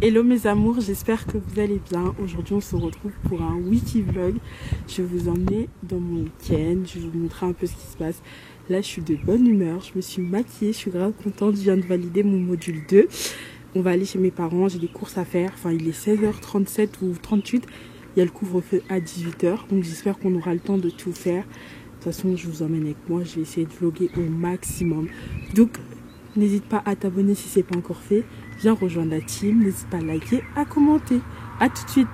Hello mes amours, j'espère que vous allez bien. Aujourd'hui on se retrouve pour un wiki vlog. Je vais vous emmener dans mon week-end, je vais vous montrer un peu ce qui se passe. Là je suis de bonne humeur, je me suis maquillée, je suis grave contente, je viens de valider mon module 2. On va aller chez mes parents, j'ai des courses à faire, enfin il est 16h37 ou 38. Il y a le couvre-feu à 18h, donc j'espère qu'on aura le temps de tout faire. De toute façon je vous emmène avec moi, je vais essayer de vlogger au maximum. Donc n'hésite pas à t'abonner si ce n'est pas encore fait. Viens rejoindre la team, n'hésite pas à liker, à commenter. A tout de suite.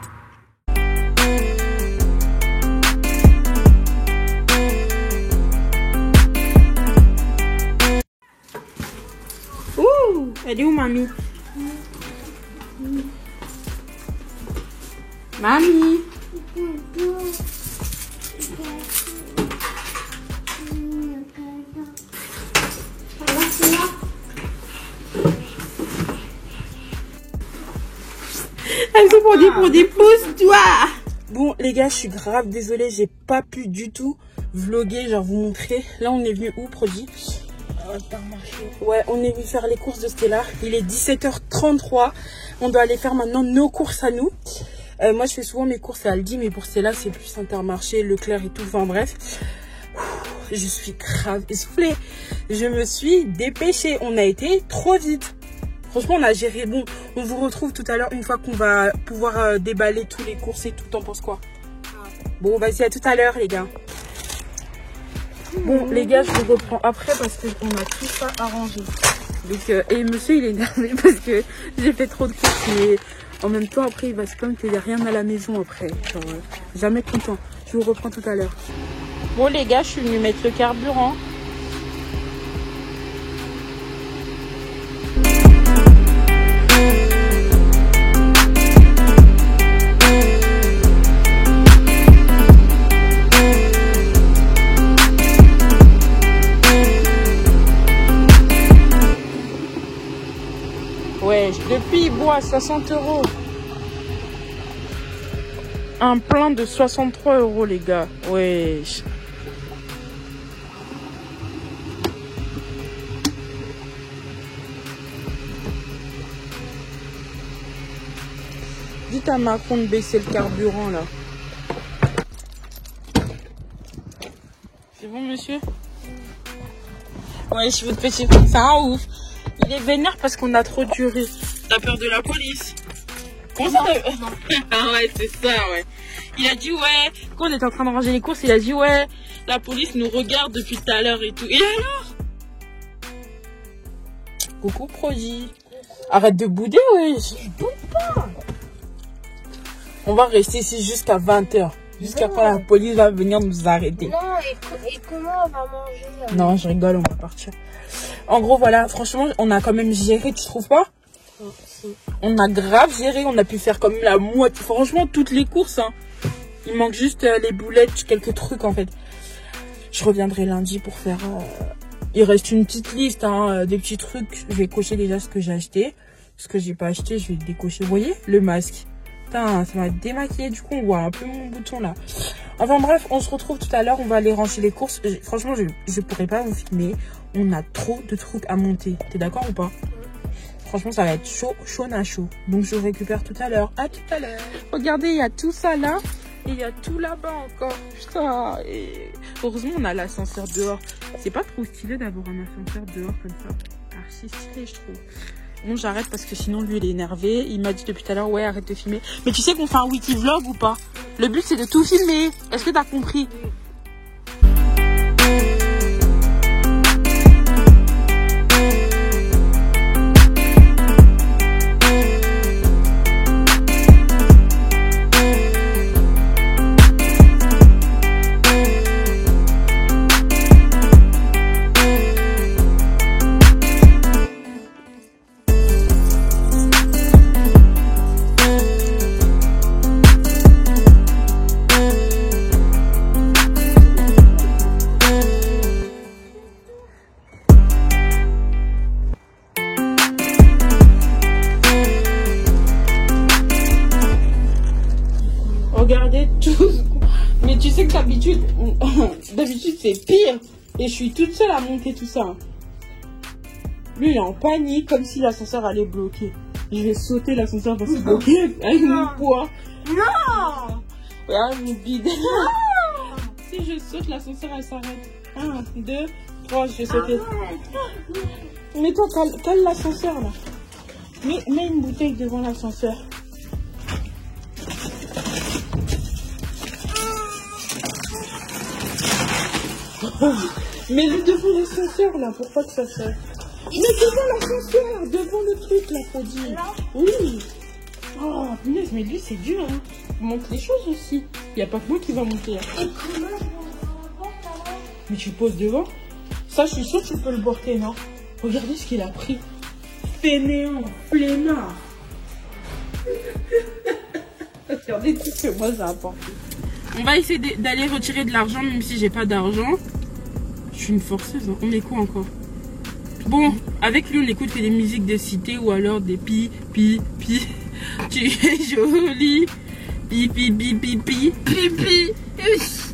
Ouh, elle est où mamie? Mamie. Elles sont pour des pouces-toi. Bon les gars, je suis grave désolée, j'ai pas pu du tout vlogger, genre vous montrer. Là on est venu où, Prodi? Ouais, on est venu faire les courses de Stella. Il est 17h33. On doit aller faire maintenant nos courses à nous. Moi je fais souvent mes courses à Aldi, mais pour Stella c'est plus Intermarché, Leclerc et tout, enfin bref. Je suis grave essoufflée. Je me suis dépêchée, on a été trop vite. Franchement, on a géré. Bon, on vous retrouve tout à l'heure une fois qu'on va pouvoir déballer tous les courses et tout. T'en penses quoi? Bon, vas-y, à tout à l'heure, les gars. Bon, les gars, je vous reprends après parce qu'on a tout ça arrangé. Donc, et monsieur, il est énervé parce que j'ai fait trop de courses. Mais en même temps, après, il va se plaindre qu'il n'y a rien à la maison après. Genre, jamais content. Je vous reprends tout à l'heure. Bon, les gars, je suis venue mettre le carburant. Ouais, depuis il boit 60 €. Un plein de 63 € les gars. Ouais. Dites à Macron de baisser le carburant là. C'est bon monsieur? Ouais, je veux te petit coup, c'est un ouf. Il est vénère parce qu'on a trop duré. T'as peur de la police? Comment ça? Ah ouais, c'est ça, ouais. Il a dit ouais, quand on était en train de ranger les courses, il a dit ouais, la police nous regarde depuis tout à l'heure et tout. Et alors? Coucou Prodi. Arrête de bouder, ouais. Je boude pas. On va rester ici jusqu'à 20h. Jusqu'à quand la police va venir nous arrêter. Non, et comment on va manger là? Non, je rigole, on va partir. En gros, voilà, franchement, on a quand même géré, tu trouves pas? On a grave géré, on a pu faire comme la moitié. Franchement, toutes les courses, hein. Il manque juste les boulettes, quelques trucs en fait. Je reviendrai lundi pour faire... Il reste une petite liste, hein, des petits trucs. Je vais cocher déjà ce que j'ai acheté. Ce que j'ai pas acheté, je vais décocher. Vous voyez, le masque. Putain, ça m'a démaquillé, du coup on voit un peu mon bouton là. Enfin bref, on se retrouve tout à l'heure, on va aller ranger les courses. Franchement, je pourrais pas vous filmer. On a trop de trucs à monter. T'es d'accord ou pas? Franchement, ça va être chaud, chaud na chaud. Donc je récupère tout à l'heure. À tout à l'heure. Regardez, il y a tout ça là. Et il y a tout là-bas encore. Putain. Et heureusement, on a l'ascenseur dehors. C'est pas trop stylé d'avoir un ascenseur dehors comme ça. Archi stylé, je trouve. Bon, j'arrête parce que sinon lui il est énervé. Il m'a dit depuis tout à l'heure ouais, arrête de filmer. Mais tu sais qu'on fait un wiki vlog ou pas? Le but c'est de tout filmer. Est-ce que t'as compris? Regardez tous. Mais tu sais que d'habitude c'est pire. Et je suis toute seule à monter tout ça. Lui il est en panique comme si l'ascenseur allait bloquer. Je vais sauter l'ascenseur parce que c'est bloqué avec mon poids. Non. Regarde mon bide. Si je saute, l'ascenseur elle s'arrête. 1, 2, 3, je vais sauter. Mais toi, cale l'ascenseur là. Mets une bouteille devant l'ascenseur. Mets-le devant l'ascenseur là, pour pas que ça se... Mais devant l'ascenseur, devant le truc là, Prodi. Oui. Oh, punaise, mais lui c'est dur, hein. Il monte les choses aussi. Il n'y a pas que moi qui va monter. Hein. Mais tu poses devant. Ça, je suis sûre que tu peux le porter, non? Regardez ce qu'il a pris. Fainéant, flemmard. Regardez tout ce que moi j'ai apporté. On va essayer d'aller retirer de l'argent, même si j'ai pas d'argent. Je suis une forceuse, hein. On est quoi encore? Bon, avec lui, on écoute des musiques de cité ou alors des pi. Tu es jolie. Pi.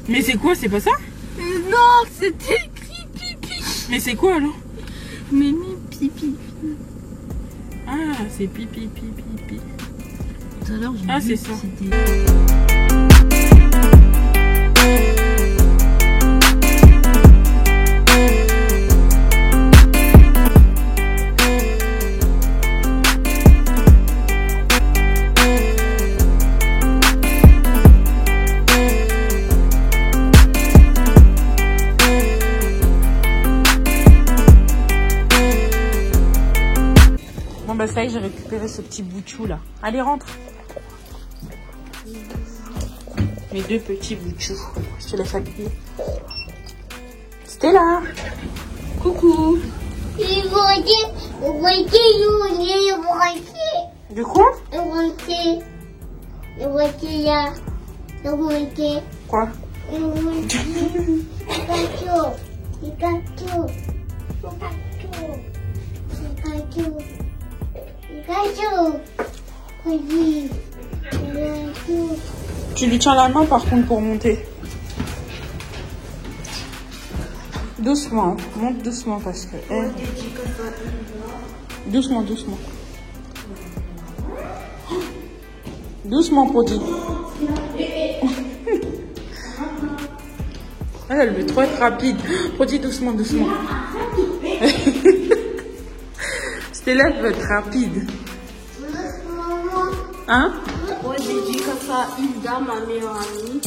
Mais c'est quoi? C'est pas ça? Non, c'était écrit pipi. Mais c'est quoi alors? Mimi pipi. Ah, c'est pi. Tout à l'heure, Ah, c'est ça. Bon bah ça y est, j'ai récupéré ce petit bout de chou là. Allez, rentre. Mes 2 petits bouts de chou. Je te laisse habiller. Stella. Coucou. De quoi? Quoi? Tu lui tiens la main par contre pour monter. Doucement, monte doucement parce que... Doucement. Doucement, Prodi. Elle veut trop être rapide. Prodi, doucement. Stella veut être rapide. Hein? Moi, j'ai dit que ça, Hilda, ma meilleure amie.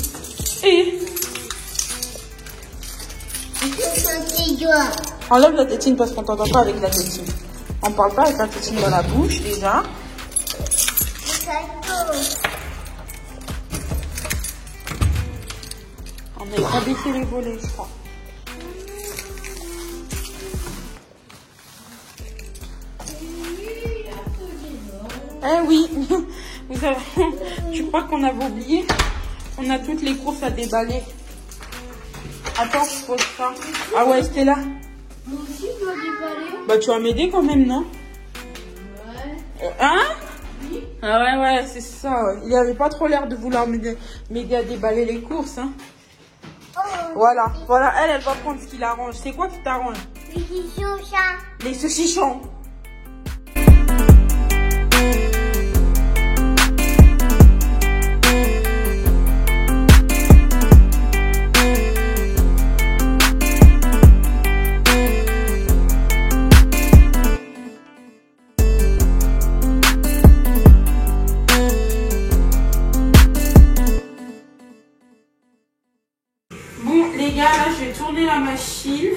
Et enlève la tétine parce qu'on t'entend pas avec la tétine. On parle pas avec la tétine dans la bouche déjà. On a baissé les volets, je crois. Eh oui, vous savez, tu crois qu'on avait oublié? On a toutes les courses à déballer. Attends, je pose ça. Ah ouais, Stella? Moi aussi, je dois déballer. Bah, tu vas m'aider quand même, non? Ouais. Hein? Oui. Ah ouais, c'est ça. Ouais. Il avait pas trop l'air de vouloir m'aider à déballer les courses, hein. Voilà, elle va prendre ce qui l'arrange. C'est quoi qui t'arrange? Les saucissons. Les saucissons. Bon les gars, là je vais tourner la machine.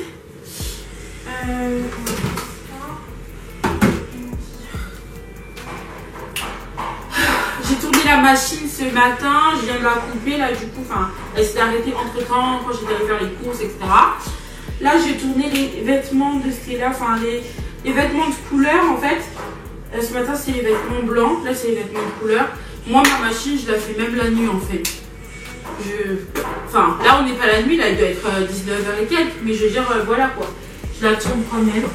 J'ai tourné la machine ce matin, je viens de la couper là du coup, enfin elle s'est arrêtée entre temps quand j'étais allée faire les courses, etc. Là j'ai tourné les vêtements de Stella, enfin les vêtements de couleur en fait. Ce matin c'est les vêtements blancs, là c'est les vêtements de couleur. Moi ma machine je la fais même la nuit en fait. Enfin, là on n'est pas la nuit, là il doit être 19h et quelques, mais je veux dire, voilà quoi. Je la tourne quand même.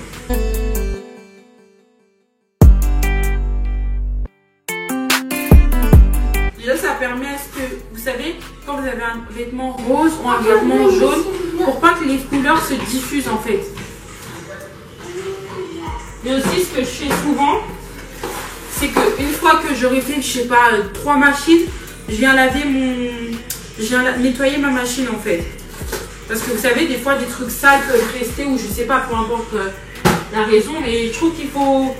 Déjà ça permet à ce que, vous savez, quand vous avez un vêtement rose ou un vêtement jaune, pour pas que les couleurs se diffusent en fait. Mais aussi ce que je fais souvent, c'est qu'une fois que j'aurai fait, je sais pas, 3 machines, je viens nettoyer ma machine en fait. Parce que vous savez, des fois, des trucs sales peuvent rester ou je sais pas, peu importe la raison. Et je trouve qu'il faut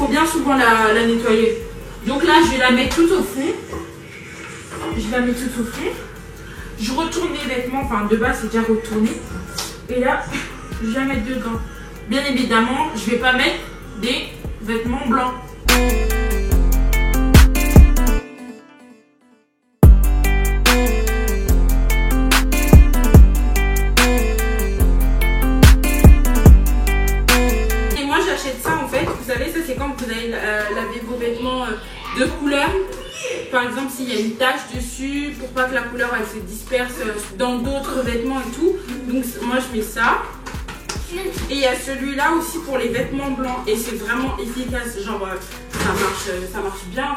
bien souvent la nettoyer. Donc là, je vais la mettre tout au fond. Je retourne les vêtements, enfin de base c'est déjà retourné. Et là, je vais la mettre dedans. Bien évidemment, je vais pas mettre des vêtements blancs. Et moi j'achète ça en fait, vous savez, ça c'est quand vous allez laver vos vêtements de couleur. Par exemple, s'il y a une tache dessus, pour pas que la couleur elle se disperse dans d'autres vêtements et tout. Donc moi je mets ça. Et il y a celui-là aussi pour les vêtements blancs. Et c'est vraiment efficace. Genre ça marche bien.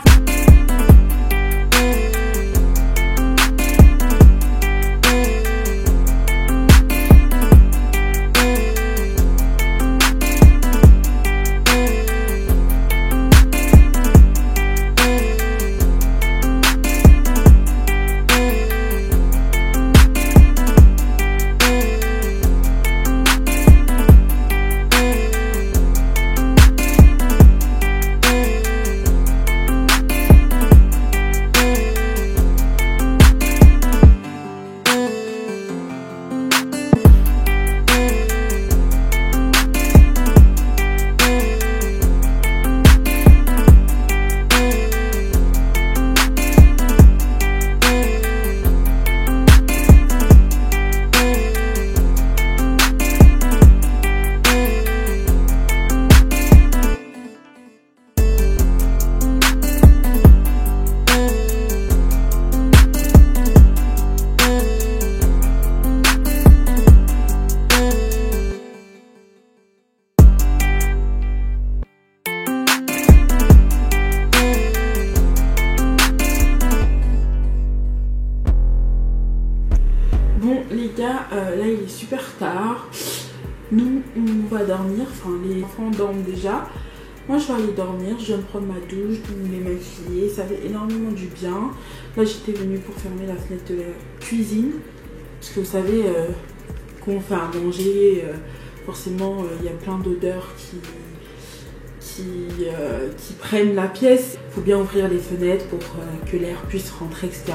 Bon les gars, là il est super tard. Nous on va dormir, enfin les enfants dorment déjà. Moi je vais aller dormir, je viens de prendre ma douche, de me maquiller, ça fait énormément du bien. Là j'étais venue pour fermer la fenêtre de la cuisine. Parce que vous savez, quand on fait à manger, forcément il y a plein d'odeurs qui prennent la pièce. Il faut bien ouvrir les fenêtres pour que l'air puisse rentrer, etc.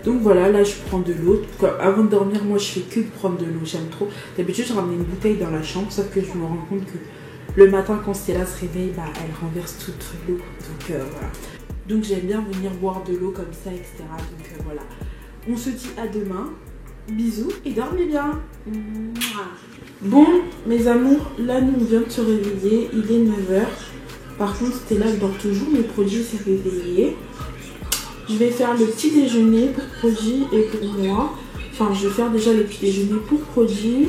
Donc voilà, là je prends de l'eau. Avant de dormir, moi je fais que de prendre de l'eau, j'aime trop. D'habitude je ramenais une bouteille dans la chambre, sauf que je me rends compte que le matin quand Stella se réveille, bah, elle renverse toute l'eau. Donc voilà. Donc j'aime bien venir boire de l'eau comme ça, etc. Donc voilà. On se dit à demain. Bisous et dormez bien. Bon mes amours, là nous on vient de se réveiller, il est 9 h. Par contre Stella elle dort toujours, mais Prodi s'est réveillé. Je vais faire le petit déjeuner pour Prodi et pour moi. Enfin je vais faire déjà le petit déjeuner pour Prodi.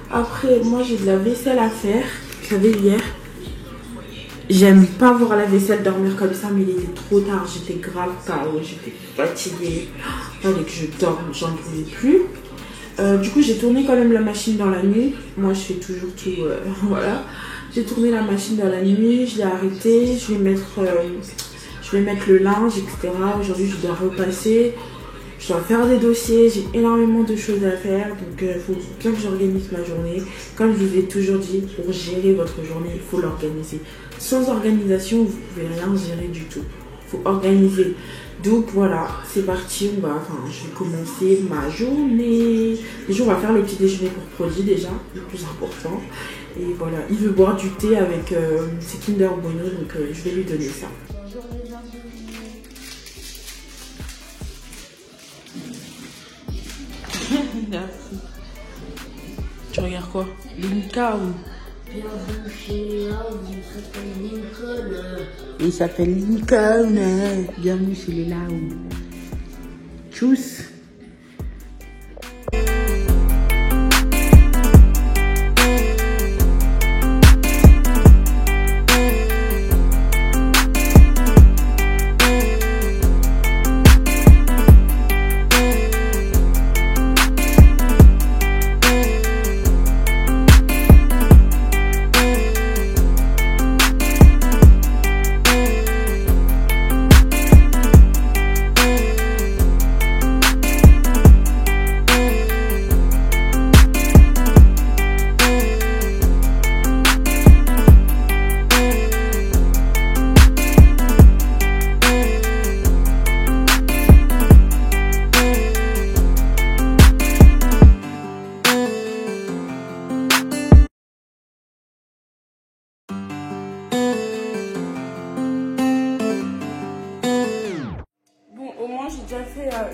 Après moi j'ai de la vaisselle à faire. Vous savez hier, j'aime pas voir la vaisselle dormir comme ça, mais il était trop tard, j'étais grave KO, j'étais fatiguée. Fallait que je dorme, j'en pouvais plus. Du coup j'ai tourné quand même la machine dans la nuit. Moi je fais toujours tout, voilà. J'ai tourné la machine dans la nuit, je l'ai arrêtée, je vais mettre le linge, etc. Aujourd'hui je dois repasser, je dois faire des dossiers, j'ai énormément de choses à faire. Donc il faut bien que j'organise ma journée. Comme je vous ai toujours dit, pour gérer votre journée, il faut l'organiser. Sans organisation, vous ne pouvez rien gérer du tout. Il faut organiser. Donc voilà, c'est parti, je vais commencer ma journée. Déjà on va faire le petit déjeuner pour Prodi déjà, le plus important. Et voilà, il veut boire du thé avec ses Kinder Bueno, donc je vais lui donner ça. Merci. Tu regardes quoi? Linka ou? Il s'appelle Lincoln. Bienvenue chez les Laou. Tchuss.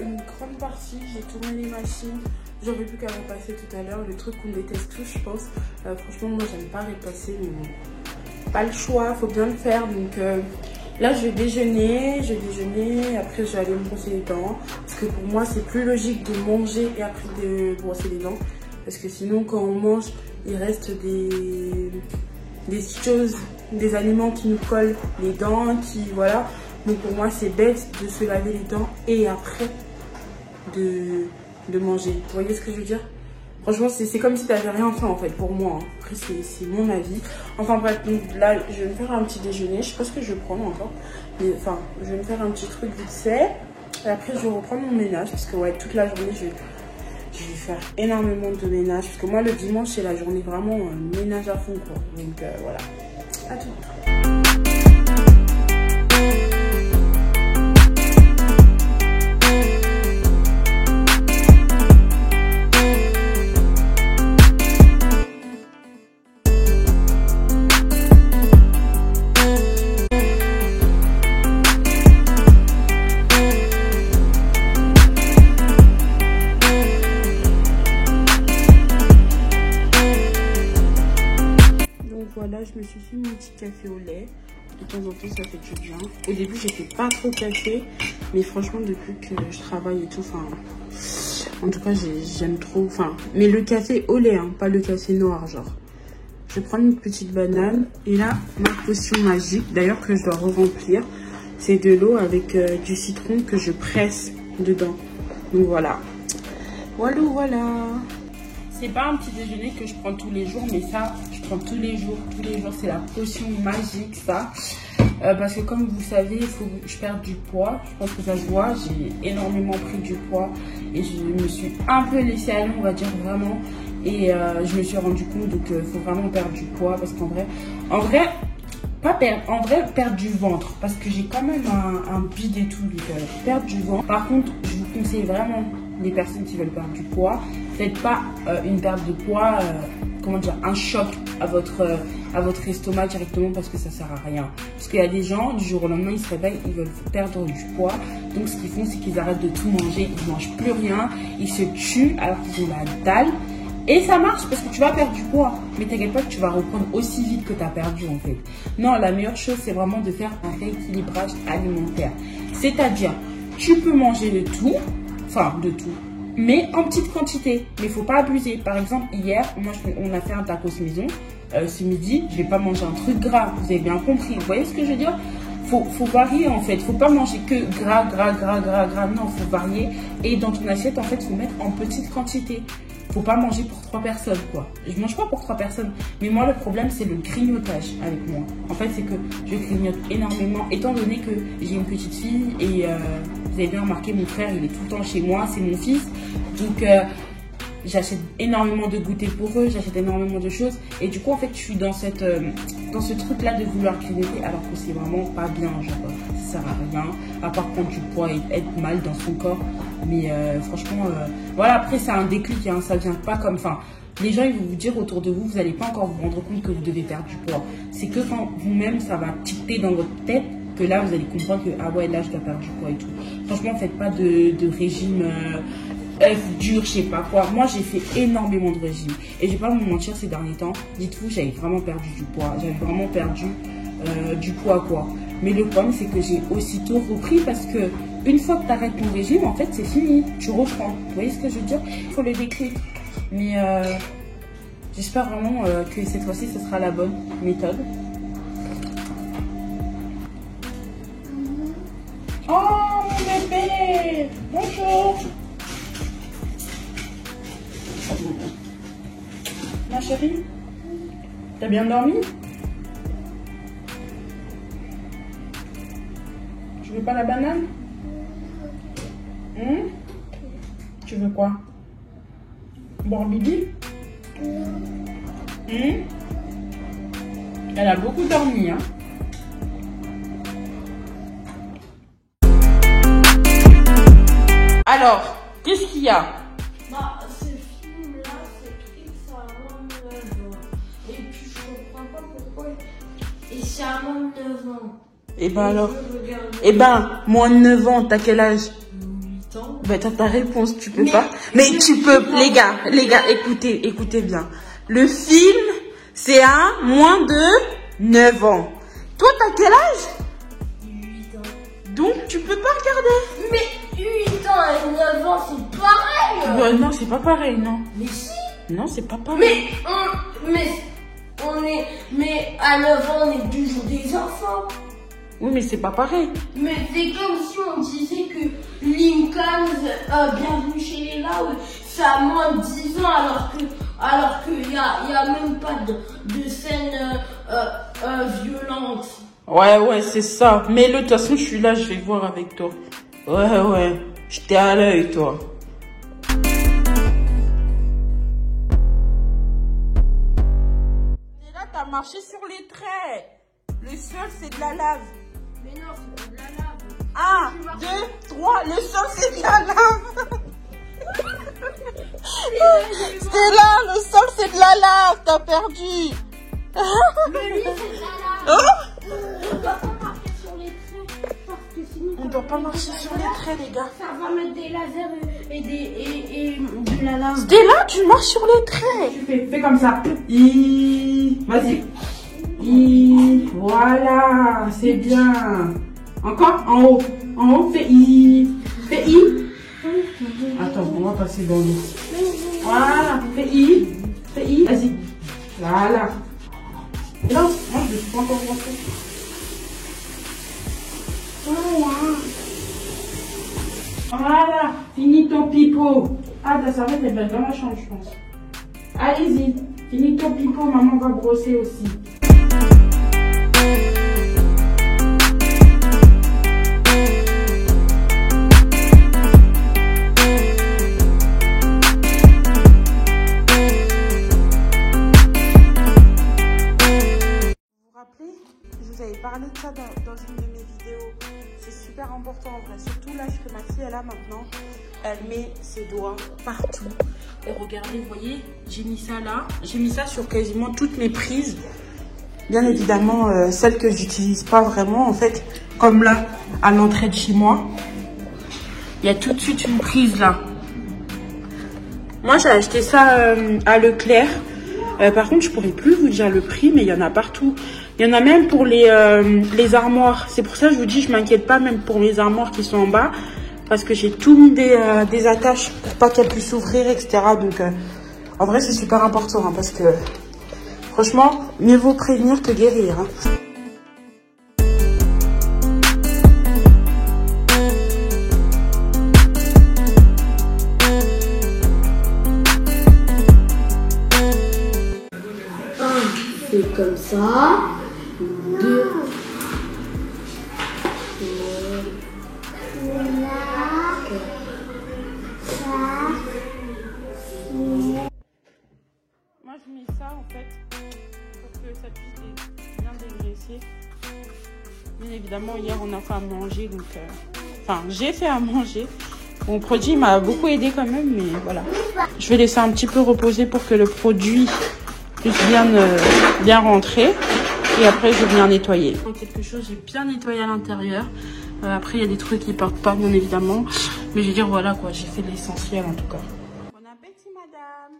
une grande partie. J'ai tourné les machines. J'aurais pu qu'à repasser tout à l'heure. Le truc qu'on déteste tous, je pense. Franchement, moi, j'aime pas repasser, mais bon. Pas le choix, faut bien le faire. Donc là, je vais déjeuner. Après, je vais aller me brosser les dents. Parce que pour moi, c'est plus logique de manger et après de brosser les dents. Parce que sinon, quand on mange, il reste des choses, des aliments qui nous collent les dents, voilà. Donc pour moi, c'est bête de se laver les dents et après de manger. Vous voyez ce que je veux dire? Franchement, c'est comme si tu n'avais rien fait en fait pour moi. Hein. Après, c'est mon avis. Enfin bref, donc là, je vais me faire un petit déjeuner. Je sais pas ce que je vais prendre encore. Mais enfin, je vais me faire un petit truc vite fait. Et après, je vais reprendre mon ménage. Parce que ouais, toute la journée, je vais faire énormément de ménage. Parce que moi, le dimanche, c'est la journée vraiment ménage à fond, quoi. Donc voilà. À tout. Voilà, je me suis fait mon petit café au lait. De temps en temps, ça fait du bien. Au début, j'étais pas trop café. Mais franchement, depuis que je travaille et tout, enfin... En tout cas, j'aime trop... Enfin, mais le café au lait, hein, pas le café noir, genre. Je vais prendre une petite banane. Et là, ma potion magique, d'ailleurs, que je dois re-remplir, c'est de l'eau avec du citron que je presse dedans. Donc voilà. Voilà. C'est pas un petit déjeuner que je prends tous les jours, mais ça, je prends tous les jours, c'est la potion magique, ça. Parce que comme vous savez, il faut que je perde du poids. Je pense que ça se voit, j'ai énormément pris du poids et je me suis un peu laissée aller, on va dire vraiment. Et je me suis rendu compte donc il faut vraiment perdre du poids parce qu'en vrai, perdre du ventre parce que j'ai quand même un bide et tout, donc perdre du ventre. Par contre, je vous conseille vraiment les personnes qui veulent perdre du poids, faites pas une perte de poids, comment dire, un choc à votre estomac directement parce que ça sert à rien. Parce qu'il y a des gens, du jour au lendemain, ils se réveillent, ils veulent perdre du poids. Donc ce qu'ils font, c'est qu'ils arrêtent de tout manger, ils mangent plus rien, ils se tuent alors qu'ils ont la dalle. Et ça marche parce que tu vas perdre du poids. Mais t'inquiète pas que tu vas reprendre aussi vite que tu as perdu en fait. Non, la meilleure chose, c'est vraiment de faire un rééquilibrage alimentaire. C'est-à-dire, tu peux manger de tout, mais en petite quantité. Mais il ne faut pas abuser. Par exemple, hier, on a fait un tacos maison. Ce midi, je ne vais pas manger un truc gras. Vous avez bien compris. Vous voyez ce que je veux dire? Faut varier en fait. Faut pas manger que gras. Non, faut varier. Et dans ton assiette, en fait, faut mettre en petite quantité. Faut pas manger pour 3 personnes, quoi. Je mange pas pour 3 personnes. Mais moi, le problème, c'est le grignotage avec moi. En fait, c'est que je grignote énormément. Étant donné que j'ai une petite fille et vous avez bien remarqué, mon frère, il est tout le temps chez moi. C'est mon fils. Donc, j'achète énormément de goûters pour eux. J'achète énormément de choses. Et du coup, en fait, je suis dans ce truc-là de vouloir grignoter alors que c'est vraiment pas bien. Genre, ça sert à rien. À part prendre du poids et être mal dans son corps. Mais franchement, voilà, après c'est un déclic, hein, ça vient pas comme, enfin, les gens ils vont vous dire autour de vous, vous n'allez pas encore vous rendre compte que vous devez perdre du poids. C'est que quand vous-même ça va ticter dans votre tête, que là vous allez comprendre que, ah ouais, là je dois perdre du poids et tout. Franchement, faites pas de régime œuf dur, je sais pas quoi. Moi j'ai fait énormément de régimes et je vais pas vous mentir, ces derniers temps, dites-vous, j'avais vraiment perdu du poids, j'avais vraiment perdu du poids, quoi. Mais le problème, c'est que j'ai aussitôt repris parce que une fois que tu arrêtes ton régime, en fait, c'est fini. Tu reprends. Vous voyez ce que je veux dire? Il faut le déclic. Mais j'espère vraiment que cette fois-ci, ce sera la bonne méthode. Oh, mon bébé! Bonjour! Ma chérie? T'as bien dormi? Tu veux pas la banane? Tu veux quoi? Boire bibi? Elle a beaucoup dormi, hein? Alors, qu'est-ce qu'il y a? Bah, ce film-là, c'est écrit que c'est à moins de 9 ans. Et puis, je comprends pas pourquoi. Et c'est à moins de 9 ans. Et ben alors? Eh ben, moins de 9 ans, t'as quel âge? 8 ans. Bah, t'as ta réponse, tu peux pas. Mais tu peux, les gars, écoutez bien. Le film, c'est à moins de 9 ans. Toi, t'as quel âge? 8 ans. Donc, tu peux pas regarder. Mais 8 ans et 9 ans, c'est pareil. Ouais, non, c'est pas pareil, non. Mais si. Non, c'est pas pareil. Mais à 9 ans, on est toujours des enfants. Oui, mais c'est pas pareil. Mais c'est comme si on disait que Lincoln, Bienvenue chez les Laos, c'est à moins de 10 ans alors qu'il y a même pas de scène violente. Ouais, c'est ça. Mais de toute façon, je suis là, je vais voir avec toi. Ouais, j'étais à l'œil, toi. Et là, t'as marché sur les traits. Le sol, c'est de la lave. Mais non, c'est pas de la lave. 1, 2, 3, le sol, c'est de la lave. Stella, le sol, c'est de la lave. T'as perdu. Le lit, c'est de la lave. On doit pas marcher sur les traits parce que sinon. On doit pas marcher sur les traits, les gars. Ça va mettre des lasers et de la lave. Stella, tu marches sur les traits. Tu fais comme ça. Vas-y. Voilà, c'est bien. Encore en haut, fais I. Attends, on va passer dans l'eau. Voilà, fais I, vas-y. Voilà. Et là, moi je ne suis pas encore rentrée. Voilà, finis ton pipeau. Ah, ta serviette elle va être dans la chambre, je pense. Allez-y, finis ton pipeau, maman va brosser aussi. Je vous avais parlé de ça dans une de mes vidéos. C'est super important en vrai, surtout l'âge que ma fille elle a maintenant. Elle met ses doigts partout. Et regardez, vous voyez, j'ai mis ça là. J'ai mis ça sur quasiment toutes mes prises. Bien évidemment, celles que j'utilise pas vraiment en fait. Comme là, à l'entrée de chez moi. Il y a tout de suite une prise là. Moi j'ai acheté ça à Leclerc. Par contre, je pourrais plus vous dire le prix, mais il y en a partout. Il y en a même pour les armoires. C'est pour ça que je vous dis, je m'inquiète pas même pour les armoires qui sont en bas. Parce que j'ai tout mis des attaches pour pas qu'elles puissent s'ouvrir, etc. Donc, en vrai, c'est super important. Hein, parce que, franchement, mieux vaut prévenir que guérir. Hein. C'est comme ça. 2. Moi, je mets ça en fait pour que ça puisse bien dégraisser. Bien évidemment, hier on a fait à manger, donc enfin j'ai fait à manger. Mon produit m'a beaucoup aidé quand même, mais voilà. Je vais laisser un petit peu reposer pour que le produit puisse bien rentrer. Et après, je viens nettoyer. Quelque chose, j'ai bien nettoyé à l'intérieur. Après, il y a des trucs qui partent pas, bien évidemment. Mais je veux dire, voilà quoi, j'ai fait l'essentiel en tout cas. Bon appétit, madame.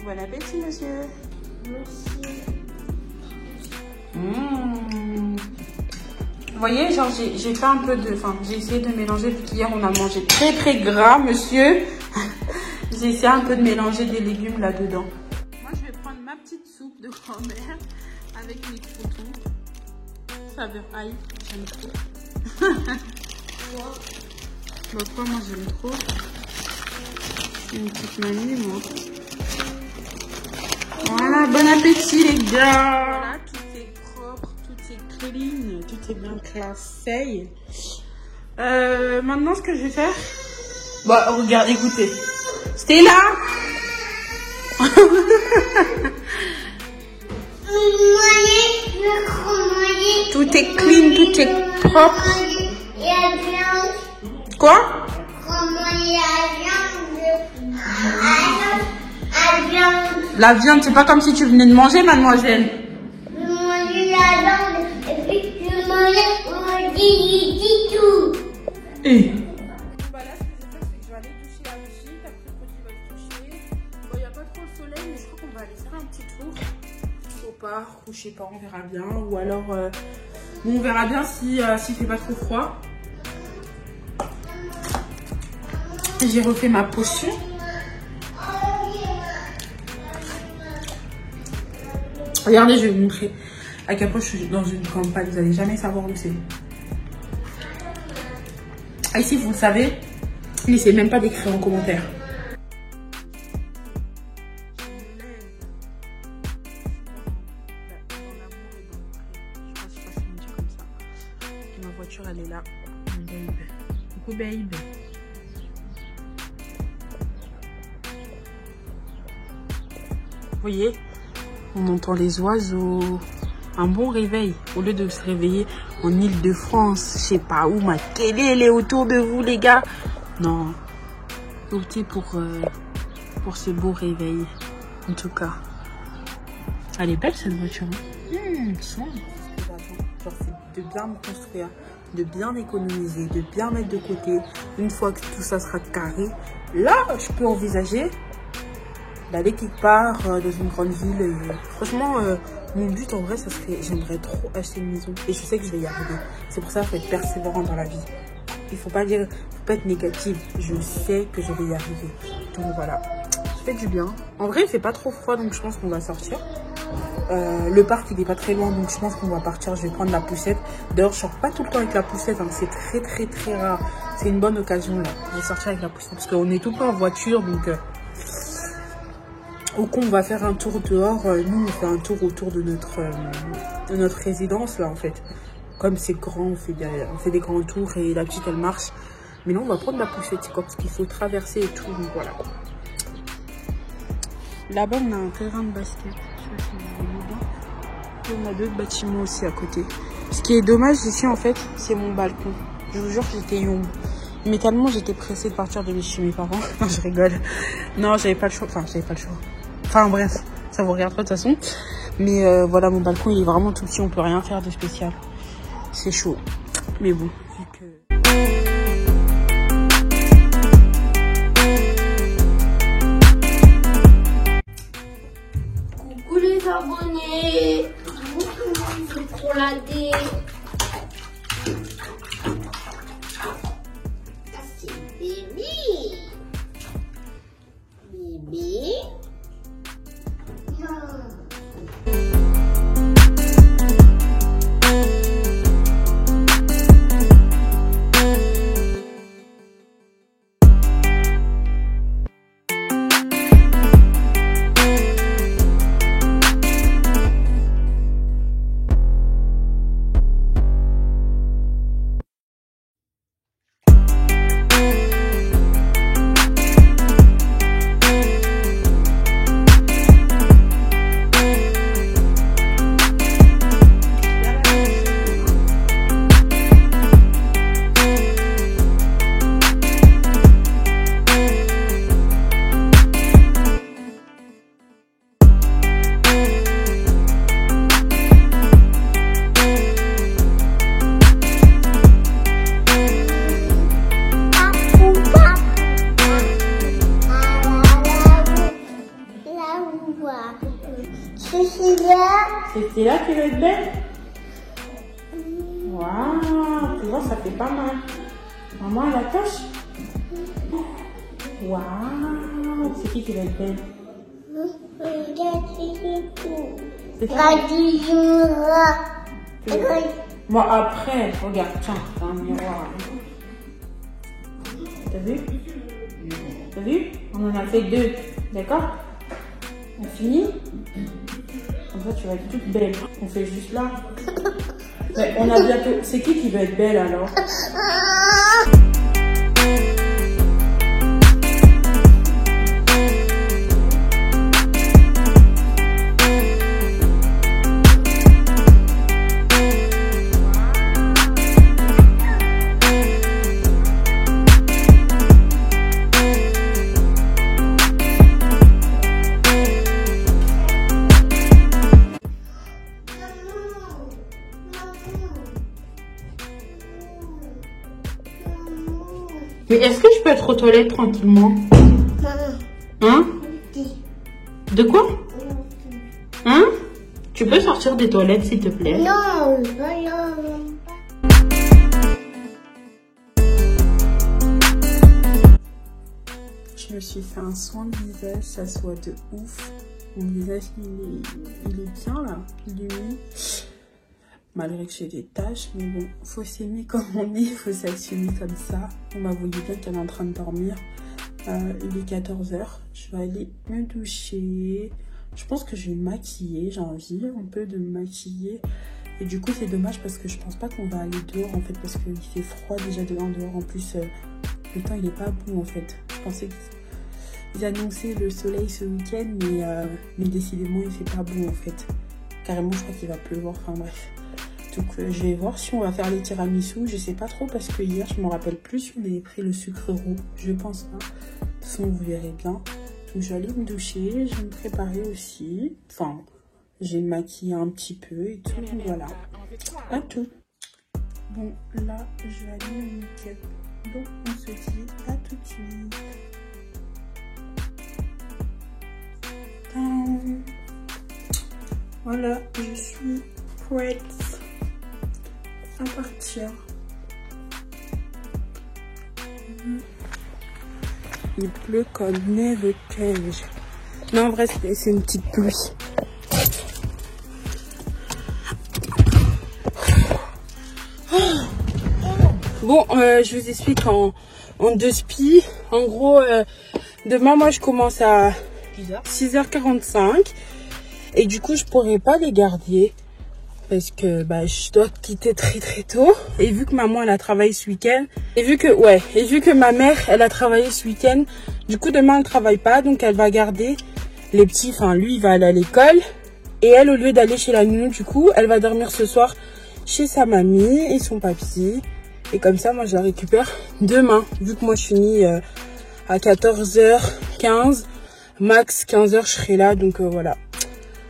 Bon appétit, monsieur. Merci. Vous voyez, genre j'ai fait un peu de... Enfin, j'ai essayé de mélanger, vu qu'hier on a mangé très très gras, monsieur. J'ai essayé un peu de mélanger des légumes là-dedans. Moi, je vais prendre ma petite soupe de grand-mère avec mes croutons. Saveur ail, j'aime trop. Bah quoi, moi j'aime trop. C'est une petite mamie, moi. Voilà, bon appétit les gars. Voilà, tout est propre, tout est clean, tout est bien classé. Maintenant, ce que je vais faire... Bah, regarde, écoutez. Stella. Tout est clean, tout est propre. Quoi? La viande, c'est pas comme si tu venais de manger, mademoiselle. dit tout. Et bah là, ce que je vais faire, c'est que je vais aller toucher la petite. Après, le petit va se toucher. Bon, il n'y a pas trop le soleil, mais je crois qu'on va aller faire un petit tour au parc, ou je sais pas, on verra bien. Ou alors, bon, on verra bien si s'il fait pas trop froid. J'ai refait ma potion. Regardez, je vais vous montrer à quel point je suis dans une campagne. Vous n'allez jamais savoir où c'est. Ah, ici, vous le savez, n'essayez même pas d'écrire en commentaire. Ma voiture, elle est là. Babe. Coucou, babe. Vous voyez, on entend les oiseaux. Un bon réveil. Au lieu de se réveiller en Île-de-France, je sais pas où, ma télé elle est autour de vous, les gars. Non. Optez pour ce beau réveil. En tout cas. Elle est belle cette voiture. Genre, c'est de bien me construire, de bien économiser, de bien mettre de côté. Une fois que tout ça sera carré, là, je peux envisager d'aller quelque part dans une grande ville. Franchement, mon but en vrai, ça serait, j'aimerais trop acheter une maison. Et je sais que je vais y arriver. C'est pour ça qu'il faut être persévérant dans la vie. Il faut pas être négative. Je sais que je vais y arriver. Donc voilà, je fais du bien. En vrai, il fait pas trop froid, donc je pense qu'on va sortir. Le parc, il est pas très loin, donc je pense qu'on va partir. Je vais prendre la poussette. D'ailleurs, je sors pas tout le temps avec la poussette. Hein. C'est très rare. C'est une bonne occasion là. Je vais sortir avec la poussette parce qu'on est tout le temps en voiture, donc. Au coup, on va faire un tour dehors. Nous, on fait un tour autour de notre résidence, là, en fait. Comme c'est grand, on fait des grands tours et la petite, elle marche. Mais là, on va prendre la poussette, c'est quoi, parce qu'il faut traverser et tout, donc voilà. Là-bas, on a un terrain de basket. Et on a d'autres bâtiments aussi à côté. Ce qui est dommage ici, en fait, c'est mon balcon. Je vous jure que j'étais young. Mais tellement j'étais pressée de partir de chez mes parents. Non, je rigole. Non, j'avais pas le choix. Enfin, j'avais pas le choix. Enfin, bref, ça vous regarde pas de toute façon. Mais voilà, mon balcon, il est vraiment tout petit. On peut rien faire de spécial. C'est chaud. Mais bon, vu que... Coucou les abonnés. C'est pour la D. C'est là qui va être belle. Waouh, tu vois, ça fait pas mal. Maman, elle attache. Waouh, c'est qui va être belle? C'est ça. Moi, après, regarde, tiens, t'as un miroir. T'as vu? T'as vu? On en a fait 2, d'accord? On finit. Comme ça, tu vas être toute belle. On fait juste là. Mais on a bientôt... C'est qui va être belle alors? Mais est-ce que je peux être aux toilettes tranquillement? Hein? De quoi? Hein? Tu peux sortir des toilettes s'il te plaît? Non, Je me suis fait un soin de visage, ça soit de ouf. Mon visage il est bien là, il est mis. Malgré que j'ai des taches, mais bon, faut s'aimer comme on est, faut s'assumer comme ça. On m'a voulu bien qu'elle est en train de dormir. Il est 14 h. Je vais aller me doucher. Je pense que je vais me maquiller, j'ai envie un peu de me maquiller. Et du coup, c'est dommage parce que je pense pas qu'on va aller dehors en fait, parce qu'il fait froid déjà dehors. En plus, le temps il est pas bon en fait. Je pensais qu'ils annonçaient le soleil ce week-end, mais décidément il fait pas bon en fait. Carrément, je crois qu'il va pleuvoir, enfin bref. Donc je vais voir si on va faire les tiramisu. Je sais pas trop parce que hier je me rappelle plus si on avait pris le sucre roux. Je pense pas. De toute façon vous verrez bien. Donc je vais aller me doucher. Je vais me préparer aussi. Enfin, j'ai maquillé un petit peu et tout. Donc voilà. À tout. Bon là je vais aller au make-up. Donc on se dit à tout de suite. Voilà, je suis prête à partir. Il pleut comme neige. Non, en vrai, c'est une petite pluie. Bon, je vous explique en deux spies. En gros, demain, moi, je commence à 6h45. Et du coup, je pourrais pas les garder. Parce que je dois quitter très très tôt. Et vu que maman elle a travaillé ce week-end. Et vu que ma mère elle a travaillé ce week-end. Du coup demain elle travaille pas. Donc elle va garder les petits. Enfin lui il va aller à l'école. Et elle au lieu d'aller chez la nounou du coup. Elle va dormir ce soir chez sa mamie et son papy. Et comme ça moi je la récupère demain. Vu que moi je finis à 14h15. Max 15h je serai là. Donc voilà.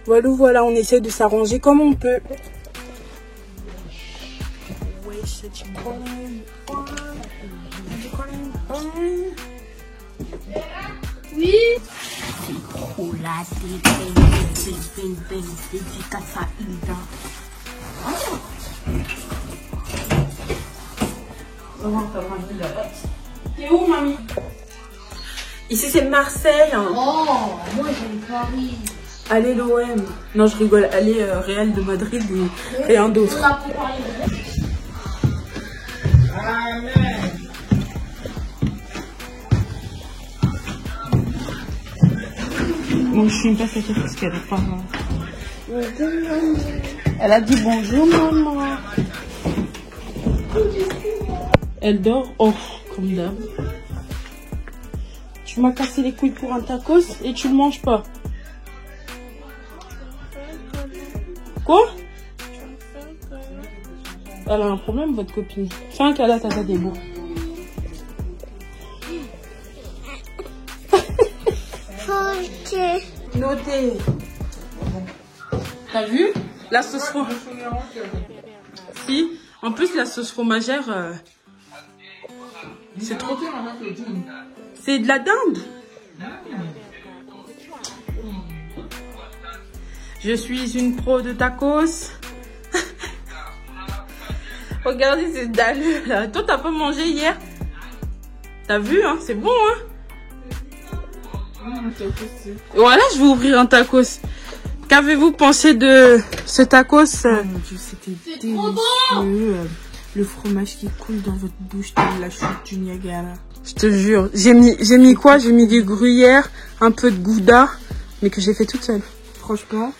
Voilà, on essaie de s'arranger comme on peut. Oui. T'es où, mamie? Ici, c'est Marseille. Hein. Oh, moi j'aime Paris. Allez l'OM. Non, je rigole. Allez Real de Madrid et rien d'autre. Bon, je suis pas satisfaite parce qu'elle est pas. Elle a dit bonjour maman. Elle dort. Oh, comme d'hab. Tu m'as cassé les couilles pour un tacos et tu le manges pas. Quoi? Elle a un problème, votre copine. Fais un câlin, tata des beaux. Noté. T'as vu? La sauce fromagère. Si. En plus, la sauce fromagère, c'est trop. C'est de la dinde. Je suis une pro de tacos. Regardez, c'est dalleux là. Toi, t'as pas mangé hier? T'as vu, hein? C'est bon, hein? Voilà, je vais ouvrir un tacos. Qu'avez-vous pensé de ce tacos? Oh mon Dieu, c'était délicieux. Le fromage qui coule dans votre bouche, comme la chute du Niagara. Je te jure. J'ai mis quoi? J'ai mis du gruyère, un peu de gouda, mais que j'ai fait toute seule. Franchement.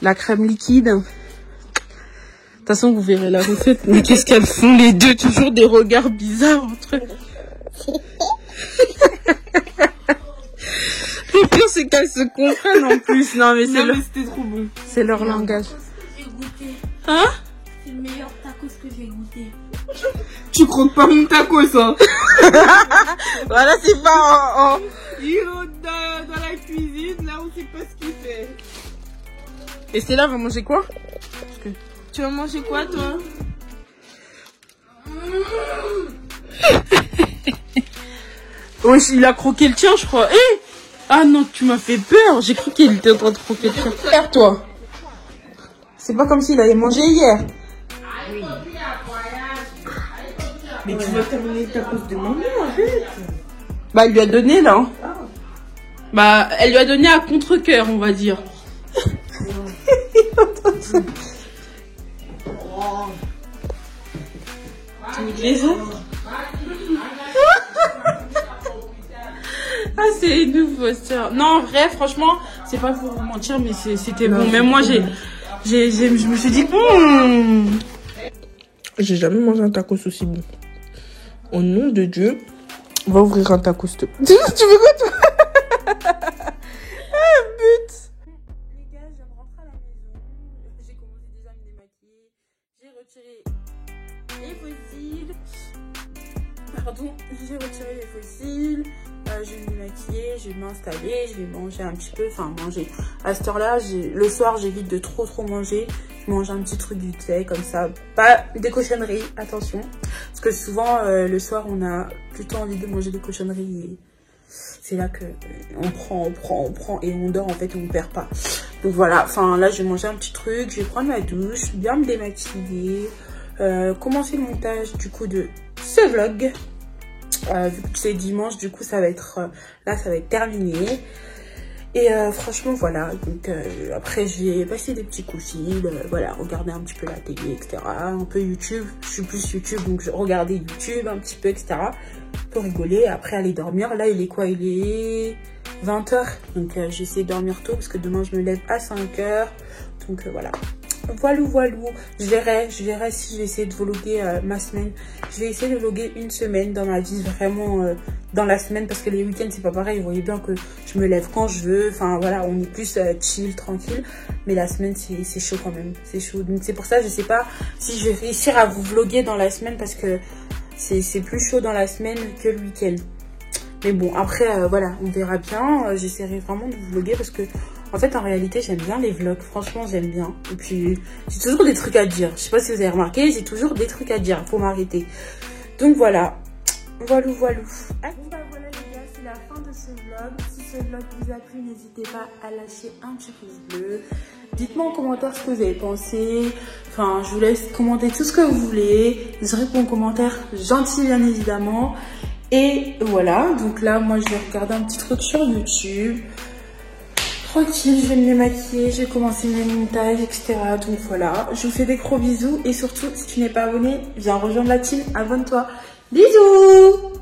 La crème liquide. De toute façon, vous verrez la recette. Mais qu'est-ce qu'elles font les deux? Toujours des regards bizarres entre eux. Le pire, c'est qu'elles se comprennent en plus. Non, mais c'était trop bon. C'est leur langage. J'ai goûté. Hein? C'est le meilleur tacos que j'ai goûté. Tu croques pas mon tacos, hein? Voilà, c'est pas Il est dans la cuisine, là, on sait pas ce qu'il fait. Et c'est là, va manger quoi? Tu vas manger quoi, toi? Oui, il a croqué le tien, je crois. Eh, ah non, tu m'as fait peur. J'ai cru qu'il était en train de croquer le tien. Hier, toi. C'est pas comme s'il avait mangé hier. Oui. Mais tu vas terminer ta pause de maman, arrête. Bah, elle lui a donné, là. Bah, elle lui a donné à contre-cœur, on va dire. Tu niques les autres. Ah, c'est nouveau, ça. Non, en vrai, franchement, c'est pas pour vous mentir, mais c'était bon. Même moi, je me suis dit, J'ai jamais mangé un tacos aussi bon. Au nom de Dieu, on va ouvrir un tacos. Tu veux quoi, toi? Ah, but. Les gars, je viens de rentrer à la maison. J'ai commencé déjà à me démaquiller. J'ai retiré les fossiles. Pardon, j'ai retiré les fossiles. Je vais me démaquiller, je vais m'installer, je vais manger un petit peu. Enfin, manger. À cette heure-là, le soir, j'évite de trop manger. Je mange un petit truc vite fait, comme ça. Pas des cochonneries, attention. Parce que souvent, le soir, on a plutôt envie de manger des cochonneries. Et c'est là que on prend et on dort, en fait, et on ne perd pas. Donc voilà, enfin là, je vais manger un petit truc, je vais prendre ma douche, bien me démaquiller, commencer le montage du coup de ce vlog. Vu que c'est dimanche, du coup, ça va être là, ça va être terminé. Et franchement, voilà. Donc après, je vais passer des petits coups de fil, voilà, regarder un petit peu la télé, etc. Un peu YouTube. Je suis plus YouTube, donc je regardais YouTube un petit peu, etc. Pour rigoler. Après, aller dormir. Là, il est quoi? Il est 20h. Donc j'essaie de dormir tôt parce que demain, je me lève à 5h. Donc voilà. Voilou. Je verrai si je vais essayer de vlogger ma semaine. Je vais essayer de vlogger une semaine dans ma vie, vraiment dans la semaine, parce que les week-ends c'est pas pareil. Vous voyez bien que je me lève quand je veux. Enfin voilà, on est plus chill, tranquille. Mais la semaine c'est chaud quand même. C'est chaud. Donc c'est pour ça, je sais pas si je vais réussir à vous vlogger dans la semaine, parce que c'est plus chaud dans la semaine que le week-end. Mais bon, après, voilà, on verra bien. J'essaierai vraiment de vous vlogger parce que, en fait, en réalité, j'aime bien les vlogs. Franchement, j'aime bien. Et puis, j'ai toujours des trucs à dire. Je sais pas si vous avez remarqué, j'ai toujours des trucs à dire pour m'arrêter. Donc voilà. Voilou. Ah, bon, bah voilà les gars, c'est la fin de ce vlog. Si ce vlog vous a plu, n'hésitez pas à lâcher un petit pouce bleu. Dites-moi en commentaire ce que vous avez pensé. Enfin, je vous laisse commenter tout ce que vous voulez. Je réponds en commentaire gentil, bien évidemment. Et voilà, donc là, moi, je vais regarder un petit truc sur YouTube. Tranquille, je vais me démaquiller, je vais commencer mes montages, etc. Donc voilà, je vous fais des gros bisous. Et surtout, si tu n'es pas abonné, viens rejoindre la team, abonne-toi. Bisous!